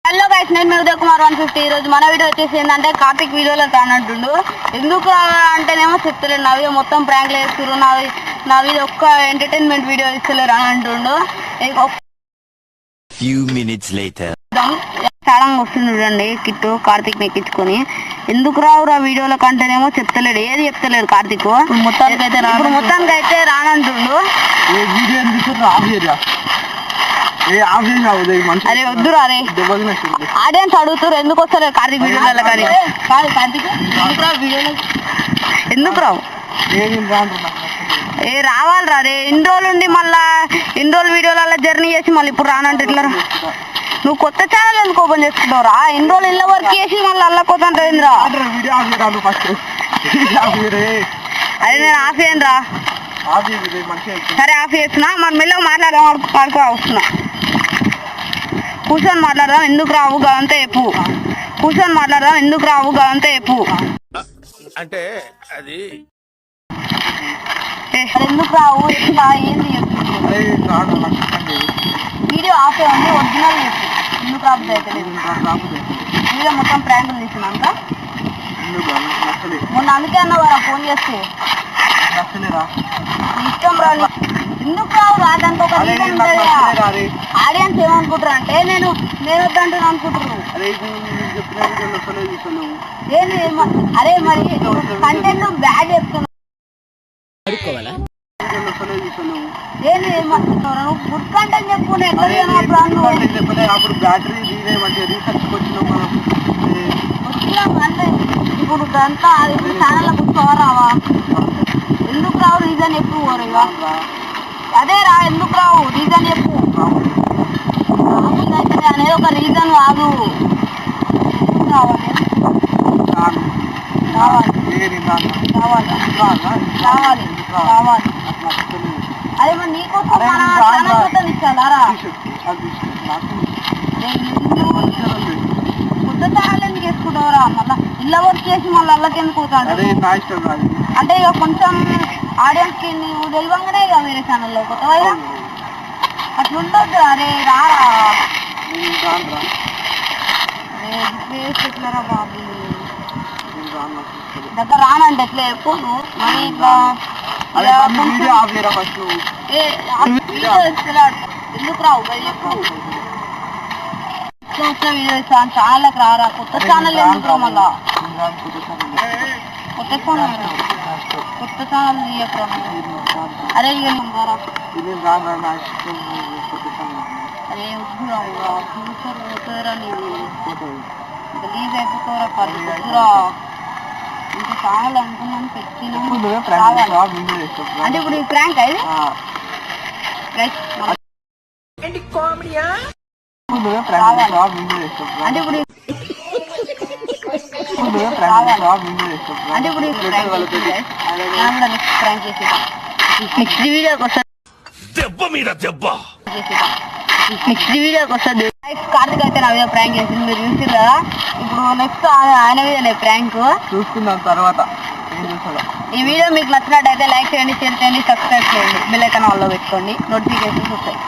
Hello guys, నేను మీ ఉదయ్ కుమార్ 150. ఈరోజు మన వీడియో వచ్చేసి ఏంటంటే కార్తిక్ వీడియోలో కానంటుండు. ఎందుకు అంటేనేమో చెప్తలేడు, నా వీడియో మొత్తం ప్రాంక్లు వేస్తున్నారు, నా వీడియో ఒక్క ఎంటర్టైన్మెంట్ వీడియో ఇస్తలేరు అని అంటుండు. సడన్గా వస్తుంది చూడండి కిట్టు కార్తిక్ ఎక్కించుకొని. ఎందుకు రావురా వీడియోలో కంటేనేమో చెప్తలేడు, ఏది చెప్తలేడు కార్తిక్. మొత్తానికి అయితే రానంటుండు. అరే వద్దురా, అరే ఆడియన్స్ అడుగుతారు ఎందుకు వస్తారు కార్తిక్ వీడియోలలో. కానీ కాదు కార్తిక్ ఎందుకు రావు వీడియోలో, ఎందుకు రావు? రావాలిరా రే, ఇన్ని రోజులు ఉండి మళ్ళా ఇన్ని రోజులు వీడియోలలో జర్నీ చేసి మళ్ళీ ఇప్పుడు రానంటే ఇట్లా. నువ్వు కొత్త ఛానల్ ఎందుకు ఓపెన్ చేసుకుంటావురా? ఇన్ని రోజులు ఇళ్ళ వరకు వేసి మళ్ళీ అల్లకోతంటే ఏంద్రా? అదే నేను ఆఫ్ చేయను రా. సరే ఆఫ్ చేస్తున్నా, మరి మెల్లగా మాట్లాడదాం. పాడుకో వస్తున్నా, కూర్చొని మాట్లాడదాం. ఎందుకు రావు గదంతా చెప్పు. కూర్చొని మాట్లాడదాం. ఎందుకు రావు గదంతా చెప్పు. అంటే అది ఎందుకు రావు ఎట్లా ఏంది చెప్పు. వీడియో ఆఫ్ అయ్యండి, ఒరిజినల్ చెప్పు. ఎందుకు రాబుద్ది అయితే లేదు. వీడియో మొత్తం ప్రాంకులు తీసినాక మొన్న అందుకే అన్నవారా ఫోన్ చేస్తే ఇష్టం రా. ఎందుకు రావు రా? దానికి ఒక రీజన్ ఉంటుంది. ఆడియన్స్ ఏమనుకుంటారు అంటే నేను వద్దంటున్నా అనుకుంటారు. ఏంది అరే మరి కంటెంట్ బ్యాడ్ చెప్తున్నా. ఏంది ఏమంటున్నారు? గుడ్ కంటెంట్ చెప్పు. ఇప్పుడు అంతా ఛానల్ కూర్చోవరావా? ఎందుకు రావు రీజన్ చెప్పు. అదే రా, ఎందుకు రావు రీజన్ చెప్పు. అనేది ఒక రీజన్ కాదు. రావాలి. అదే మరి నీకోసం మన ఛానల్ మొత్తం ఇచ్చారా? కొత్త ఛానల్ ఎందుకు వేసుకుంటావురా? మళ్ళీ ఇళ్ళ వర్క్ చేసి మళ్ళీ అల్లకి ఎందుకు పోతాడు అంటే ఇక కొంచెం ఆడియన్స్ కి నువ్వు తెలివంగానే ఇక వేరే ఛానల్లో కొత్తగా అట్లుండొద్దు. అరే రారా ఎట్లరా బాబు దగ్గర రానంటే ఎట్లా చెప్పు. మరి ఇట్లా ఎందుకు రావు చెప్పు. వీడియో ఇస్తాను ఛానల్కి రారా. కొత్త ఛానల్ ఎందుకు రా? మళ్ళా కొత్త ఛానల్ తీయకురా. అరే అరే వద్దురా, ఫ్యూచర్ పోతారా నీది, రిలీజ్ అయిపోతారా పది వద్దురా. ఇంకా ఛానల్ అనుకున్నాను పెట్టినా అంటే ఇప్పుడు ఈ ప్రాంక్ అది అంటే ఇప్పుడు నెక్స్ట్ వీడియోకి వస్తుంది. కార్తిక్ అయితే నా వీడియో ప్రాంక్ చేసింది, మీరు చూసారు కదా. ఇప్పుడు నెక్స్ట్ ఆయన మీద ప్రాంక్ చూసుకుందాం తర్వాత. ఈ వీడియో మీకు నచ్చినట్టయితే లైక్ చేయండి, షేర్ చేయండి, సబ్స్క్రైబ్ చేయండి, బెల్ ఐకాన్ ఆన్లో పెట్టుకోండి, నోటిఫికేషన్స్ వస్తాయి.